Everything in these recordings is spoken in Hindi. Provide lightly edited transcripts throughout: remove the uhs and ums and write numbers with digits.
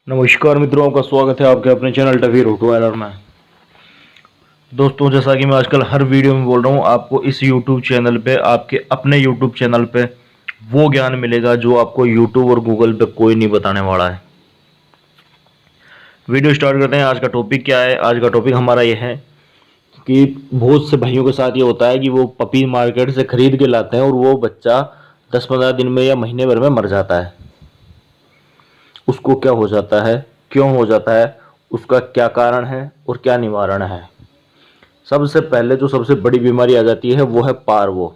नमस्कार मित्रों, आपका स्वागत है आपके अपने चैनल टफी रोटवायलर में। दोस्तों, जैसा कि मैं आजकल हर वीडियो में बोल रहा हूँ, आपको इस YouTube चैनल पे, आपके अपने YouTube चैनल पे वो ज्ञान मिलेगा जो आपको YouTube और Google पे कोई नहीं बताने वाला है। वीडियो स्टार्ट करते हैं। आज का टॉपिक क्या है? आज का टॉपिक हमारा ये है कि बहुत से भाइयों के साथ ये होता है कि वो पपी मार्केट से खरीद के लाते हैं और वो बच्चा 10-15 दिन में या महीने भर में मर जाता है। उसको क्या हो जाता है, क्यों हो जाता है, उसका क्या कारण है और क्या निवारण है? सबसे पहले जो सबसे बड़ी बीमारी आ जाती है वो है पार्वो।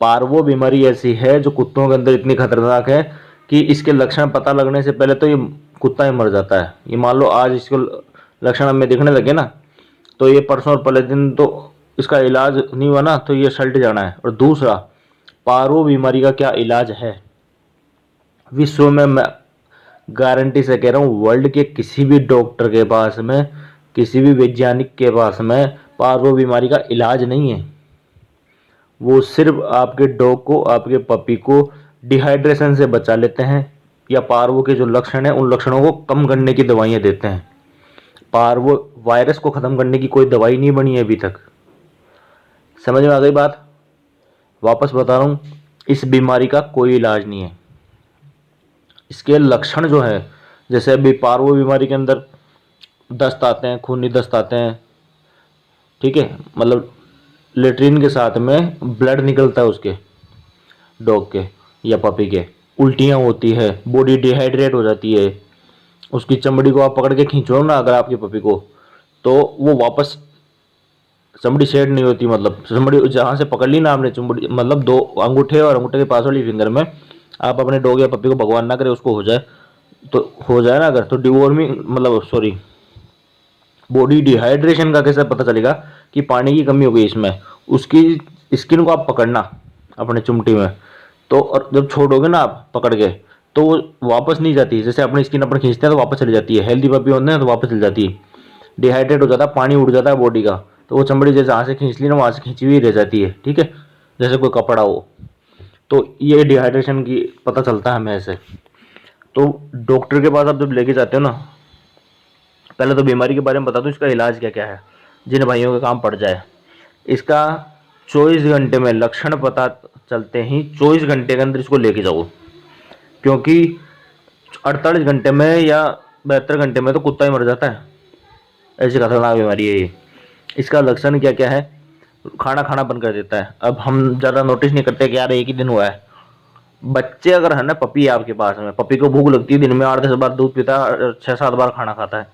पार्वो बीमारी ऐसी है जो कुत्तों के अंदर इतनी खतरनाक है कि इसके लक्षण पता लगने से पहले तो ये कुत्ता ही मर जाता है। ये मान लो आज इसके लक्षण हमें दिखने लगे ना, तो ये परसों और पहले दिन तो इसका इलाज नहीं हुआ ना, तो ये सल्ट जाना है। और दूसरा, पार्वो बीमारी का क्या इलाज है? विश्व में मैं गारंटी से कह रहा हूँ, वर्ल्ड के किसी भी डॉक्टर के पास में, किसी भी वैज्ञानिक के पास में पार्वो बीमारी का इलाज नहीं है। वो सिर्फ आपके डॉग को, आपके पपी को डिहाइड्रेशन से बचा लेते हैं या पार्वो के जो लक्षण हैं उन लक्षणों को कम करने की दवाइयाँ देते हैं। पार्वो वायरस को ख़त्म करने की कोई दवाई नहीं बनी है अभी तक। समझ में आ गई बात? वापस बता रहा हूँ, इस बीमारी का कोई इलाज नहीं है। इसके लक्षण जो है, जैसे अभी पार्वो बीमारी के अंदर दस्त आते हैं, खूनी दस्त आते हैं, ठीक है, मतलब लेट्रिन के साथ में ब्लड निकलता है उसके, डॉग के या पपी के। उल्टियाँ होती है, बॉडी डिहाइड्रेट हो जाती है। उसकी चमड़ी को आप पकड़ के खींचो ना अगर आपकी पपी को, तो वो वापस चमड़ी शेड नहीं होती। मतलब चमड़ी जहाँ से पकड़ ली ना आपने चमड़ी, मतलब दो अंगूठे और अंगूठे के पास वाली फिंगर में आप अपने डॉग या पपी को, भगवान ना करे उसको हो जाए, तो हो जाए ना अगर, तो डिवॉर्मिंग, मतलब सॉरी, बॉडी डिहाइड्रेशन का कैसे पता चलेगा कि पानी की कमी हो गई इसमें? उसकी स्किन को आप पकड़ना अपने चुमटी में, तो और जब छोड़ोगे ना आप पकड़ के, तो वो वापस नहीं जाती। जैसे अपनी स्किन अपन खींचते हैं तो वापस चली जाती है, हेल्दी पपी होते हैं तो वापस चली जाती है। डिहाइड्रेट हो जाता है, पानी उड़ जाता है बॉडी का, तो वो चमड़ी जैसे जहाँ से खींच ली ना वहाँ से खींची हुई रह जाती है, ठीक है, जैसे कोई कपड़ा हो। तो ये डिहाइड्रेशन की पता चलता है हमें ऐसे। तो डॉक्टर के पास आप जब लेके जाते हो ना, पहले तो बीमारी के बारे में बता दूं इसका इलाज क्या क्या है, जिन भाइयों का काम पड़ जाए। इसका 24 घंटे में लक्षण पता चलते ही 24 घंटे के अंदर इसको लेके जाओ, क्योंकि 48 घंटे में या 72 घंटे में तो कुत्ता ही मर जाता है। ऐसी खतरनाक बीमारी है ये। इसका लक्षण क्या क्या है? खाना खाना बंद कर देता है। अब हम ज़्यादा नोटिस नहीं करते कि यार एक ही दिन हुआ है। बच्चे अगर है ना, पपी है आपके पास में, पपी को भूख लगती है, दिन में 8-10 बार दूध पीता है, 6-7 बार खाना खाता है।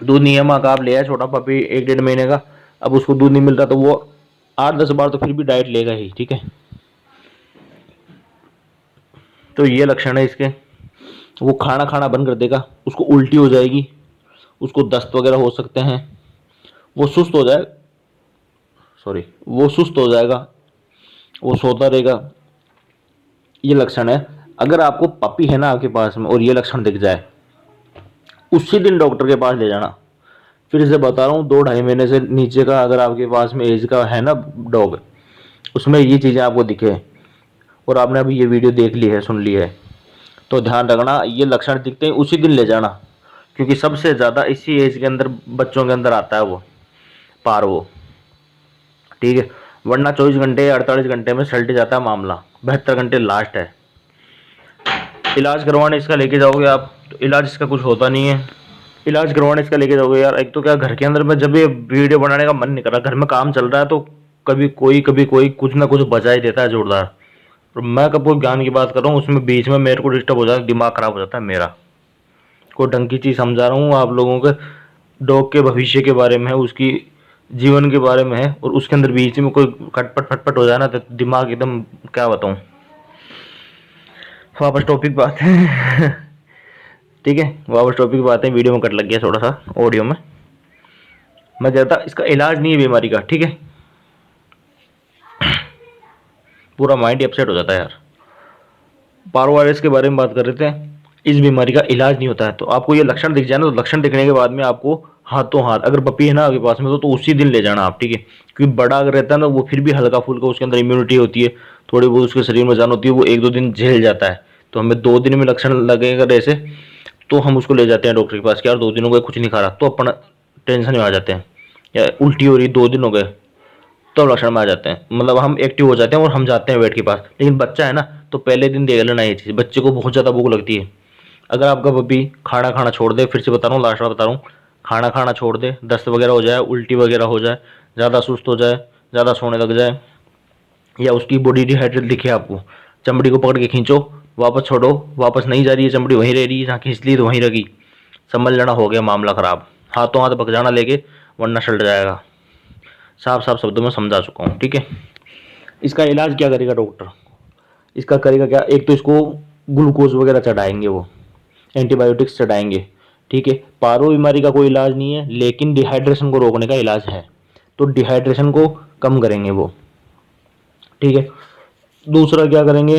दूध नहीं है, माँ का आप ले आए छोटा पपी 1-1.5 महीने का, अब उसको दूध नहीं मिल रहा तो वो 8-10 बार तो फिर भी डाइट लेगा ही, ठीक है। तो ये लक्षण है इसके। वो खाना खाना बंद कर देगा, उसको उल्टी हो जाएगी, उसको दस्त वगैरह हो सकते हैं, वो सुस्त हो जाए, सॉरी, वो सुस्त हो जाएगा, वो सोता रहेगा। ये लक्षण है। अगर आपको पपी है ना आपके पास में और ये लक्षण दिख जाए, उसी दिन डॉक्टर के पास ले जाना। फिर से बता रहा हूँ, 2-2.5 महीने से नीचे का अगर आपके पास में एज का है ना डॉग, उसमें ये चीज़ें आपको दिखे और आपने अभी ये वीडियो देख ली है, सुन ली है, तो ध्यान रखना, ये लक्षण दिखते ही उसी दिन ले जाना। क्योंकि सबसे ज़्यादा इसी एज के अंदर बच्चों के अंदर आता है वो पार्वो, ठीक है। वरना 24 घंटे 48 घंटे में सल्ट जाता है मामला, 72 घंटे लास्ट है। इलाज करवाने इसका लेके जाओगे आप, तो इलाज इसका कुछ होता नहीं है। इलाज करवाने इसका लेके जाओगे यार, एक तो क्या, घर के अंदर में जब ये वीडियो बनाने का मन नहीं कर रहा, घर में काम चल रहा है, तो कभी कोई कुछ ना कुछ बजा ही देता है जोरदार। और मैं कपूर ज्ञान की बात कर रहा हूँ, उसमें बीच में मेरे को डिस्टर्ब हो जाता है, दिमाग खराब हो जाता है मेरा। कोई ढंग की चीज़ समझा रहा हूँ आप लोगों के, डॉग के भविष्य के बारे में है, उसकी जीवन के बारे में है, और उसके अंदर बीच में कोई खटपट फटपट हो जाए ना तो दिमाग एकदम, क्या बताऊँ। वापस टॉपिक बात है ठीक है, वापस टॉपिक बात है। वीडियो में कट लग गया थोड़ा सा, ऑडियो में। मैं कहता इसका इलाज नहीं है बीमारी का, ठीक है। पूरा माइंड ही अपसेट हो जाता है यार। पारो वायरस के बारे में बात कर रहे थे। इस बीमारी का इलाज नहीं होता है। तो आपको ये लक्षण दिख जाए ना, तो लक्षण दिखने के बाद में आपको हाथों हाथ अगर पपी है ना आपके पास में तो उसी दिन ले जाना आप, ठीक है। क्योंकि बड़ा अगर रहता है ना वो फिर भी हल्का फुल्का, उसके अंदर इम्यूनिटी होती है, थोड़ी बहुत उसके शरीर में जान होती है, वो 1-2 दिन झेल जाता है। तो हमें 2 दिन में लक्षण लगेगा जैसे, तो हम उसको ले जाते हैं डॉक्टर के पास कि यार 2 दिन हो गए कुछ नहीं खा रहा, तो अपन टेंशन में आ जाते हैं। या उल्टी हो रही 2 दिन हो गए, तो लक्षण में आ जाते हैं, मतलब हम एक्टिव हो जाते हैं और हम जाते हैं वेट के पास। लेकिन बच्चा है ना, तो पहले दिन देख लेना ये चीज़, बच्चे को बहुत ज़्यादा भूख लगती है। अगर आपका बब्बी खाना खाना छोड़ दे, फिर से बता रहा हूँ, लास्ट बार बता रहा हूँ, खाना खाना छोड़ दे, दस्त वगैरह हो जाए, उल्टी वगैरह हो जाए, ज़्यादा सुस्त हो जाए, ज़्यादा सोने लग जाए, या उसकी बॉडी डिहाइड्रेट दिखे आपको, चमड़ी को पकड़ के खींचो, वापस छोड़ो, वापस नहीं जा रही है चमड़ी, वहीं रह रही है, जहाँ खींच ली तो वहीं रही, समझ लेना हो गया मामला खराब। हाथों हाथ पक जाना लेके, वरना सल्ट जाएगा। साफ साफ शब्दों में समझा चुका हूँ, ठीक है। इसका इलाज क्या करेगा डॉक्टर? इसका करेगा क्या, एक तो इसको ग्लूकोज वगैरह चढ़ाएंगे, वो एंटीबायोटिक्स चढ़ाएंगे, ठीक है। पारो बीमारी का कोई इलाज नहीं है, लेकिन डिहाइड्रेशन को रोकने का इलाज है, तो डिहाइड्रेशन को कम करेंगे वो, ठीक है। दूसरा क्या करेंगे,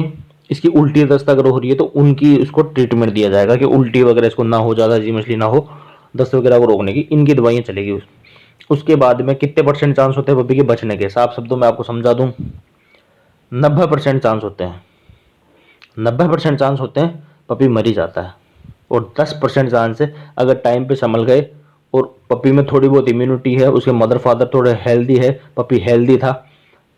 इसकी उल्टी दस्त अगर हो रही है तो उनकी उसको ट्रीटमेंट दिया जाएगा कि उल्टी वगैरह इसको ना हो, ज़्यादा जी मछली ना हो, दस्त वगैरह को रोकने की इनकी दवाइयाँ चलेगी। उसके बाद में कितने परसेंट चांस होते हैं बब्बी के बचने के, साफ शब्दों में आपको समझा दूं, 90% चांस होते हैं। 90% चांस होते हैं पपी मर ही जाता है, और 10% चांस है अगर टाइम पे संभल गए और पपी में थोड़ी बहुत इम्यूनिटी है, उसके मदर फादर थोड़े हेल्दी है, पपी हेल्दी था,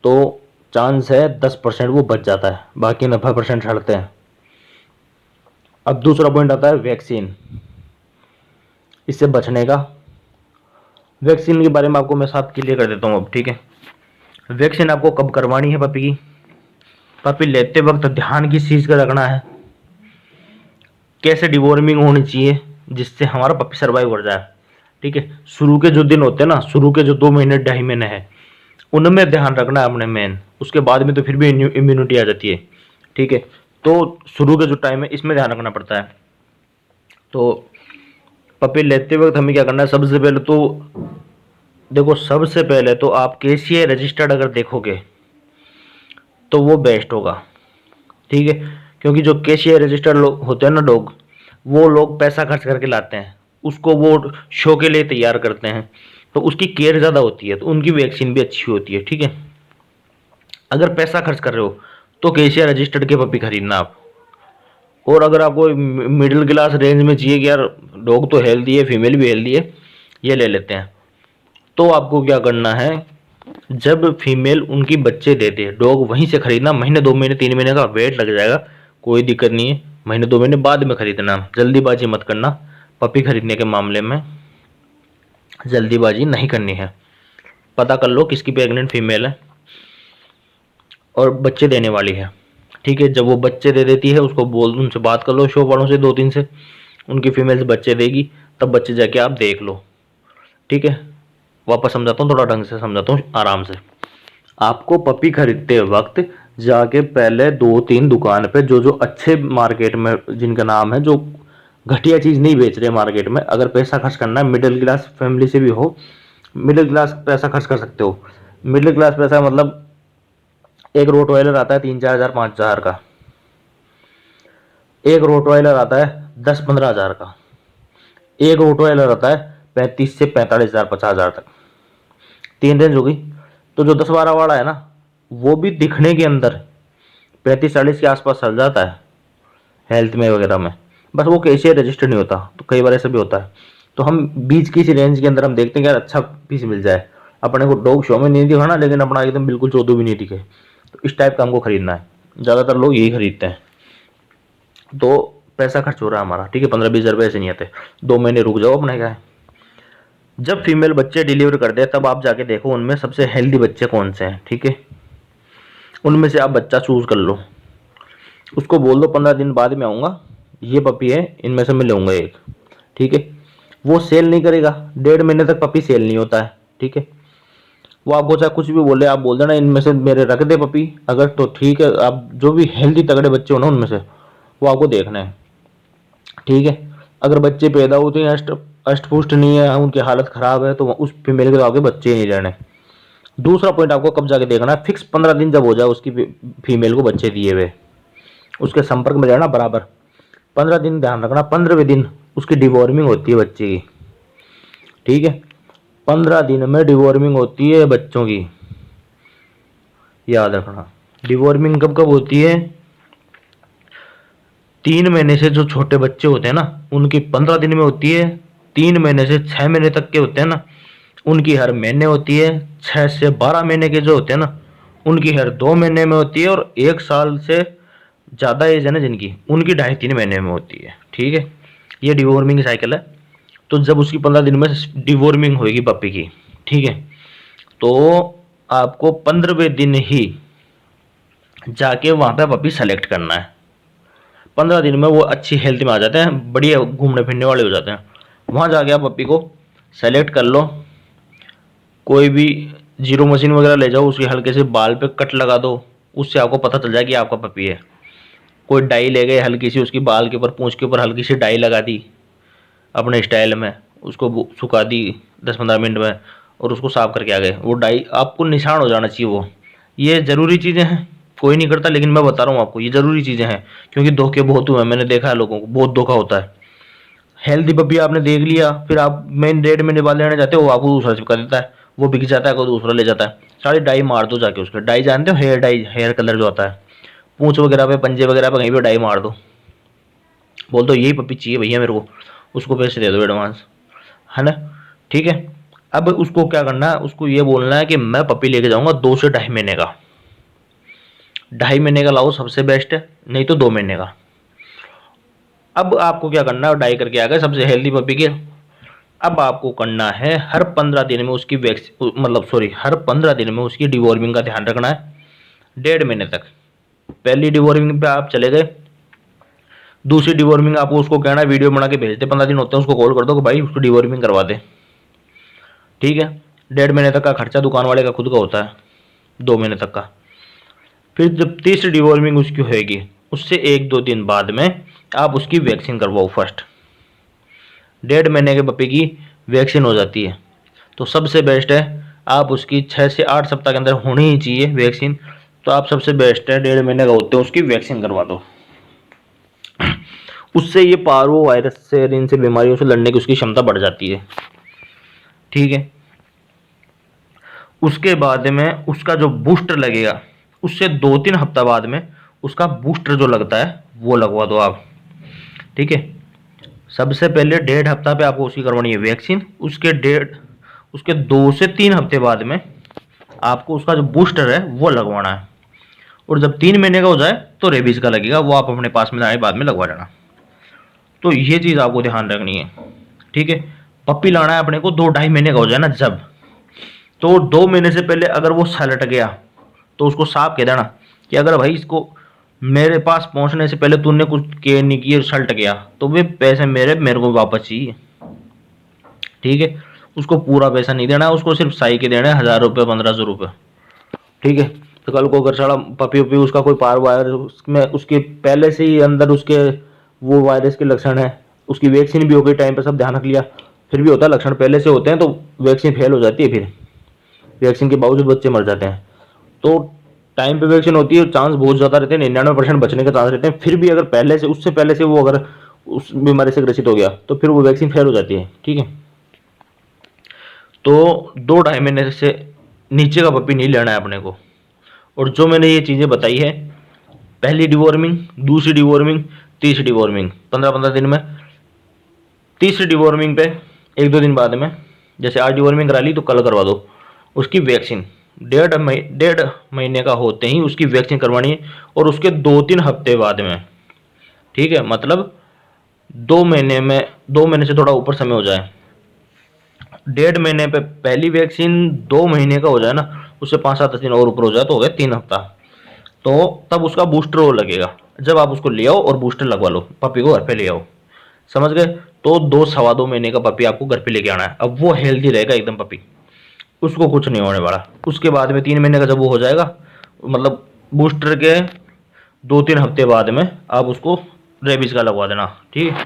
तो चांस है 10% वो बच जाता है, बाकी 90% सड़ते हैं। अब दूसरा पॉइंट आता है वैक्सीन, इससे बचने का। वैक्सीन के बारे में आपको मैं साथ क्लियर कर देता हूँ अब, ठीक है। वैक्सीन आपको कब करवानी है पपी की, पपी लेते वक्त ध्यान किस चीज़ का रखना है, कैसे डिवॉर्मिंग होनी चाहिए जिससे हमारा पपी सर्वाइव कर जाए, ठीक है। शुरू के जो दिन होते हैं ना, शुरू के जो 2 महीने 2.5 महीने हैं, उनमें ध्यान रखना है अपने मेन, उसके बाद में तो फिर भी इम्यूनिटी आ जाती है, ठीक है। तो शुरू के जो टाइम है इसमें ध्यान रखना पड़ता है। तो पपी लेते वक्त हमें क्या करना है, सबसे पहले तो देखो, सबसे पहले तो आप केसीए रजिस्टर्ड अगर देखोगे तो वो बेस्ट होगा, ठीक है। क्योंकि जो केसीए रजिस्टर्ड लोग होते हैं ना डॉग, वो लोग पैसा खर्च करके लाते हैं, उसको वो शो के लिए तैयार करते हैं, तो उसकी केयर ज़्यादा होती है, तो उनकी वैक्सीन भी अच्छी होती है, ठीक है। अगर पैसा खर्च कर रहे हो तो केसीए रजिस्टर्ड के पपी खरीदना आप। और अगर आपको मिडिल क्लास रेंज में चाहिए कि यार डॉग तो हेल्दी है, फीमेल भी हेल्दी है, ये ले लेते हैं, तो आपको क्या करना है, जब फीमेल उनकी बच्चे दे दे डॉग वहीं से खरीदना, महीने 2 महीने 3 महीने का वेट लग जाएगा, कोई दिक्कत नहीं है, महीने 2 महीने बाद में खरीदना, जल्दीबाजी मत करना, पपी खरीदने के मामले में जल्दीबाजी नहीं करनी है। पता कर लो किसकी प्रेग्नेंट फीमेल है और बच्चे देने वाली है, ठीक है। जब वो बच्चे दे देती है उसको बोल, उनसे बात कर लो, शॉप वालों से 2-3 से, उनकी फीमेल से बच्चे देगी, तब बच्चे जाके आप देख लो, ठीक है। वापस समझाता हूँ, थोड़ा ढंग से समझाता हूँ आराम से। आपको पपी खरीदते वक्त जाके पहले 2-3 दुकान पे, जो जो अच्छे मार्केट में जिनका नाम है, जो घटिया चीज़ नहीं बेच रहे मार्केट में, अगर पैसा खर्च करना है, मिडिल क्लास फैमिली से भी हो, मिडिल क्लास पैसा खर्च कर सकते हो। मिडिल क्लास पैसा मतलब एक रोट ऑयलर आता है 3-4 हज़ार 5 हज़ार का, एक रोट ऑयलर आता है 10-15 हज़ार का, एक रोट ऑयलर आता है 35 से 45 हज़ार 50 हज़ार तक, 3 रेंज हो गई। तो जो 10-12 वाला है ना, वो भी दिखने के अंदर 35-40 के आसपास चल जाता है हेल्थ में वगैरह में, बस वो कैसे रजिस्टर्ड नहीं होता, तो कई बार ऐसा भी होता है। तो हम बीच की सी रेंज के अंदर हम देखते हैं कि यार अच्छा पीस मिल जाए, अपने को डॉग शो में नहीं दिखाना, लेकिन अपना एकदम बिल्कुल चौधू भी नहीं दिखे, तो इस टाइप का हमको खरीदना है। ज़्यादातर लोग यही खरीदते हैं, तो पैसा खर्च हो रहा है हमारा, ठीक है। 15-20 रुपये ऐसे नहीं आते, 2 महीने रुक जाओ, अपने क्या है। जब फीमेल बच्चे डिलीवर कर दे तब आप जाके देखो उनमें सबसे हेल्दी बच्चे कौन से हैं, ठीक है। उनमें से आप बच्चा चूज कर लो, उसको बोल दो 15 दिन बाद में आऊँगा, ये पपी है, इनमें से मैं लूँगा एक, ठीक है। वो सेल नहीं करेगा, 1.5 महीने तक पपी सेल नहीं होता है, ठीक है। वो आपको चाहे कुछ भी बोले, आप बोल देना इनमें से मेरे रख दे पपी, अगर तो ठीक है, आप जो भी हेल्दी तगड़े बच्चे हो ना उनमें से वो आपको देखना है, ठीक है। अगर बच्चे पैदा होते हैं अष्ट पुष्ट नहीं है, उनकी हालत खराब है, तो उस फीमेल के तो आपके बच्चे ही नहीं रहने। दूसरा पॉइंट आपको कब जाके देखना है, फिक्स 15 दिन जब हो जाए उसकी फीमेल को बच्चे दिए हुए, उसके संपर्क में रहना बराबर 15 दिन, ध्यान रखना 15वें दिन उसकी डिवॉर्मिंग होती है बच्चे की, ठीक है। 15 दिन में डिवॉर्मिंग होती है बच्चों की, याद रखना। डिवॉर्मिंग कब कब होती है? 3 महीने से जो छोटे बच्चे होते हैं ना, उनकी 15 दिन में होती है। 3 महीने से 6 महीने तक के होते हैं ना, उनकी हर महीने होती है। 6 से 12 महीने के जो होते हैं ना, उनकी हर 2 महीने में होती है। और 1 साल से ज़्यादा एज है ना जिनकी, उनकी 2.5-3 महीने में होती है। ठीक है, ये डिवॉर्मिंग साइकिल है। तो जब उसकी 15 दिन में डिवॉर्मिंग होगी पप्पी की, ठीक है, तो आपको 15वें दिन ही जाके वहाँ पे पपी सेलेक्ट करना है। 15 दिन में वो अच्छी हेल्थ में आ जाते हैं, बढ़िया घूमने फिरने वाले हो जाते हैं। वहाँ जाके आप पपी को सेलेक्ट कर लो। कोई भी जीरो मशीन वगैरह ले जाओ, उसके हल्के से बाल पे कट लगा दो, उससे आपको पता चल जाए कि आपका पपी है। कोई डाई ले गए हल्की सी, उसकी बाल के ऊपर, पूंछ के ऊपर हल्की सी डाई लगा दी अपने स्टाइल में, उसको सुखा दी 10-15 मिनट में, और उसको साफ करके आ गए। वो डाई आपको निशान हो जाना चाहिए। वो ये ज़रूरी चीज़ें हैं, कोई नहीं करता, लेकिन मैं बता रहा हूँ आपको, ये ज़रूरी चीज़ें हैं। क्योंकि धोखे बहुत हुए हैं, मैंने देखा है लोगों को, बहुत धोखा होता है। हेल्दी पपी आपने देख लिया, फिर आप मेन रेट में निकाल लेने जाते हो, वो आपको दूसरा चिपका देता है, वो बिक जाता है, कोई दूसरा ले जाता है। सारी डाई मार दो जाके उसके। डाई जानते हो, हेयर डाई, हेयर कलर जो आता है, पूंछ वगैरह पे, पंजे वगैरह पे कहीं पे डाई मार दो, बोल दो यही पपी चाहिए भैया मेरे को, उसको पैसे दे दो एडवांस, है ना। ठीक है, अब उसको क्या करना है, उसको ये बोलना है कि मैं पपी लेके जाऊंगा 2 से 2.5 महीने का। 2.5 महीने का लाओ, सबसे बेस्ट है, नहीं तो 2 महीने का। अब आपको क्या करना है, डाई करके आ गए सबसे हेल्दी पपी के। अब आपको करना है हर 15 दिन में उसकी वैक्सीन, मतलब सॉरी, हर 15 दिन में उसकी डिवॉर्मिंग का ध्यान रखना है 1.5 महीने तक। पहली डिवॉर्मिंग पे आप चले गए, दूसरी डिवॉर्मिंग आपको उसको कहना है, वीडियो बना के भेज दे, 15 दिन होते हैं, उसको कॉल कर दो कि भाई उसको डिवॉर्मिंग करवा दे। ठीक है, 1.5 महीने तक का खर्चा दुकान वाले का खुद का होता है, 2 महीने तक का। फिर जब तीसरी डिवॉर्मिंग उसकी होएगी, उससे 1-2 दिन बाद में आप उसकी वैक्सीन करवाओ फर्स्ट। 1.5 महीने के पपी की वैक्सीन हो जाती है, तो सबसे बेस्ट है आप उसकी 6 से 8 सप्ताह के अंदर होनी ही चाहिए वैक्सीन। तो आप सबसे बेस्ट है 1.5 महीने का होते हैं उसकी वैक्सीन करवा दो। उससे ये पार्वो वायरस से, इनसे बीमारियों से लड़ने की उसकी क्षमता बढ़ जाती है। ठीक है, उसके बाद में उसका जो बूस्टर लगेगा, उससे 2-3 हफ्ता बाद में उसका बूस्टर जो लगता है वो लगवा दो आप। ठीक है, सबसे पहले 1.5 हफ्ता पे आपको उसकी करवानी है वैक्सीन। उसके 2 से 3 हफ्ते बाद में आपको उसका जो बूस्टर है वो लगवाना है। और जब 3 महीने का हो जाए तो रेबीज का लगेगा, वो आप अपने पास में आए बाद में लगवा लेना। तो ये चीज़ आपको ध्यान रखनी है। ठीक है, पप्पी लाना है अपने को 2-2.5 महीने का हो जाए ना जब, तो 2 महीने से पहले अगर वो सलट गया तो उसको साफ कह देना कि अगर भाई इसको मेरे पास पहुंचने से पहले तूने कुछ केयर नहीं की, सलट गया, तो वे पैसे मेरे को वापस चाहिए। ठीक है, उसको पूरा पैसा नहीं देना, उसको सिर्फ साई के देना है, 1000 रुपये, 1500 रुपये। ठीक है, तो कल को अगर साला पपी उपी उसका कोई पार वायरस उसमें, उसके पहले से ही अंदर उसके वो वायरस के लक्षण है, उसकी वैक्सीन भी हो गई टाइम पर, सब ध्यान रख लिया, फिर भी होता है लक्षण पहले से होते हैं तो वैक्सीन फेल हो जाती है, फिर वैक्सीन के बावजूद बच्चे मर जाते हैं। तो टाइम पे वैक्सीन होती है, चांस बहुत ज़्यादा रहते हैं, 99% बचने के चांस रहते हैं। फिर भी अगर पहले से, उससे पहले से वो अगर उस बीमारी से ग्रसित हो गया तो फिर वो वैक्सीन फेल हो जाती है। ठीक है, तो 2-2.5 महीने से नीचे का पपी नहीं लेना है अपने को। और जो मैंने ये चीज़ें बताई है, पहली डिवॉर्मिंग, दूसरी डिवॉर्मिंग, तीसरी डिवॉर्मिंग 15-15 दिन में, तीसरी डिवॉर्मिंग पे 1-2 दिन बाद में, जैसे आज डिवॉर्मिंग करा ली तो कल करवा दो उसकी वैक्सीन। 1.5 महीने का होते ही उसकी वैक्सीन करवानी है, और उसके 2-3 हफ्ते बाद में। ठीक है, मतलब 2 महीने में, 2 महीने से थोड़ा ऊपर समय हो जाए, 1.5 महीने पे पहली वैक्सीन, 2 महीने का हो जाए ना, उससे 5-7 दिन और ऊपर हो जाए तो हो गया 3 हफ्ता। तो तब उसका बूस्टर वो लगेगा, जब आप उसको ले आओ और बूस्टर लगवा लो, पपी को घर पे ले आओ। समझ गए? तो 2-2.25 महीने का पपी आपको घर पे लेके आना है। अब वो हेल्दी रहेगा एकदम पपी, उसको कुछ नहीं होने वाला। उसके बाद में 3 महीने का जब वो हो जाएगा, मतलब बूस्टर के 2-3 हफ्ते बाद में आप उसको रेबीज का लगवा देना। ठीक है,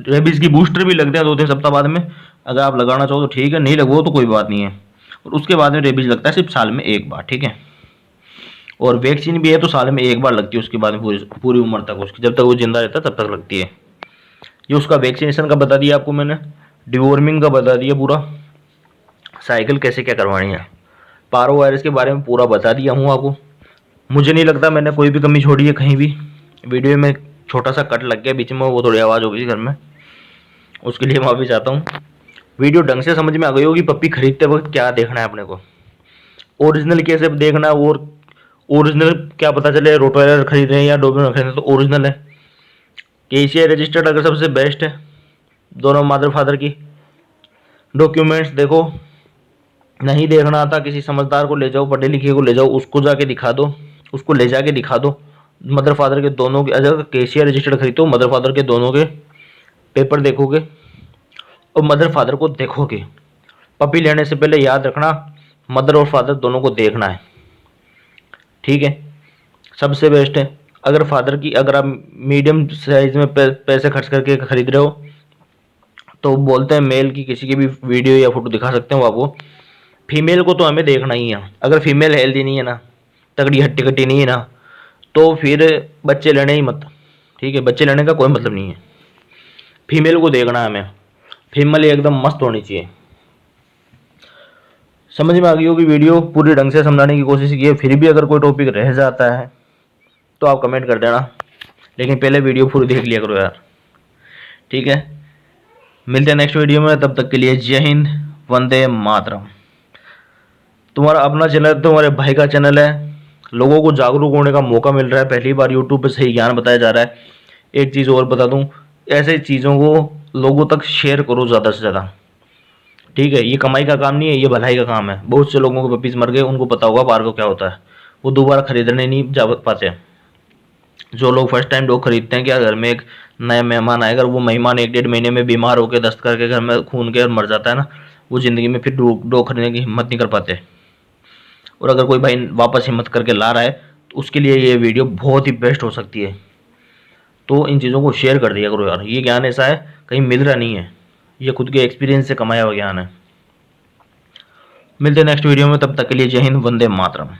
रेबीज की बूस्टर भी लगते हैं 2-3 सप्ताह बाद में, अगर आप लगाना चाहो तो ठीक है, नहीं लगवाओ तो कोई बात नहीं है। और उसके बाद में रेबीज लगता है सिर्फ साल में 1 बार। ठीक है, और वैक्सीन भी है तो साल में 1 बार लगती है, उसके बाद में पूरी पूरी उम्र तक उसकी, जब तक वो जिंदा रहता है तब तक लगती है। ये उसका वैक्सीनेशन का बता दिया आपको मैंने। डिवॉर्मिंग का बता दिया पूरा, साइकिल कैसे क्या करवानी है, पारो वायरस के बारे में पूरा बता दिया हूँ आपको। मुझे नहीं लगता मैंने कोई भी कमी छोड़ी है कहीं भी। वीडियो में छोटा सा कट लग गया बीच में, वो थोड़ी आवाज़ हो गई घर में, उसके लिए माफ़ी चाहता हूँ। वीडियो ढंग से समझ में आ गई होगी। पप्पी खरीदते वक्त क्या देखना है अपने को, ओरिजिनल कैसे देखना है, और ओरिजिनल क्या पता चले रोटवायलर खरीद रहे हैं या डोबरमैन खरीद रहे हैं तो ओरिजिनल है। केसीआई रजिस्टर्ड अगर सबसे बेस्ट है, दोनों मदर फादर की डॉक्यूमेंट्स देखो। नहीं देखना आता किसी समझदार को ले जाओ, पढ़े लिखे को ले जाओ, उसको जाके दिखा दो, उसको ले जाके दिखा दो। मदर फादर के दोनों के, अगर केसीआई रजिस्टर्ड खरीदो मदर फादर के दोनों के पेपर देखोगे और मदर फादर को देखोगे। पपी लेने से पहले याद रखना मदर और फादर दोनों को देखना है, ठीक है, सबसे बेस्ट है। अगर फादर की, अगर आप मीडियम साइज में पैसे खर्च करके खरीद रहे हो तो बोलते हैं मेल की किसी की भी वीडियो या फोटो दिखा सकते हो आपको। फीमेल को तो हमें देखना ही है। अगर फीमेल हेल्दी नहीं है ना, तगड़ी हट्टी कट्टी नहीं है ना, तो फिर बच्चे लेने ही मत, ठीक है, बच्चे लेने का कोई मतलब नहीं है। फीमेल को देखना है हमें, फीमेल एकदम मस्त होनी चाहिए। समझ में आ गई होगी वीडियो, पूरी ढंग से समझाने की कोशिश की है। फिर भी अगर कोई टॉपिक रह जाता है तो आप कमेंट कर देना, लेकिन पहले वीडियो पूरी देख लिया करो यार, ठीक है। मिलते हैं नेक्स्ट वीडियो में, तब तक के लिए जय हिंद, वंदे मातरम। तुम्हारा अपना चैनल, तुम्हारे भाई का चैनल है, लोगों को जागरूक होने का मौका मिल रहा है, पहली बार यूट्यूब पे सही ज्ञान बताया जा रहा है। एक चीज़ और बता दूं, ऐसे चीज़ों को लोगों तक शेयर करो ज़्यादा से ज़्यादा, ठीक है। ये कमाई का काम नहीं है, ये भलाई का काम है। बहुत से लोगों के पपीज मर गए, उनको पता होगा बाहर को क्या होता है, वो दोबारा खरीदने नहीं जा पाते। जो लोग फर्स्ट टाइम डॉग खरीदते हैं, क्या घर में एक नया मेहमान आएगा, वो मेहमान 1-1.5 महीने में बीमार होकर दस्त करके घर में खून के और मर जाता है ना, वो ज़िंदगी में फिर डॉग खरीदने की हिम्मत नहीं कर पाते। और अगर कोई भाई वापस हिम्मत करके ला रहा है तो उसके लिए ये वीडियो बहुत ही बेस्ट हो सकती है। तो इन चीज़ों को शेयर कर दिया करो यार, ये ज्ञान ऐसा है कहीं मिल रहा नहीं है, ये खुद के एक्सपीरियंस से कमाया हुआ ज्ञान है। मिलते हैं नेक्स्ट वीडियो में, तब तक के लिए जय हिंद, वंदे मातरम।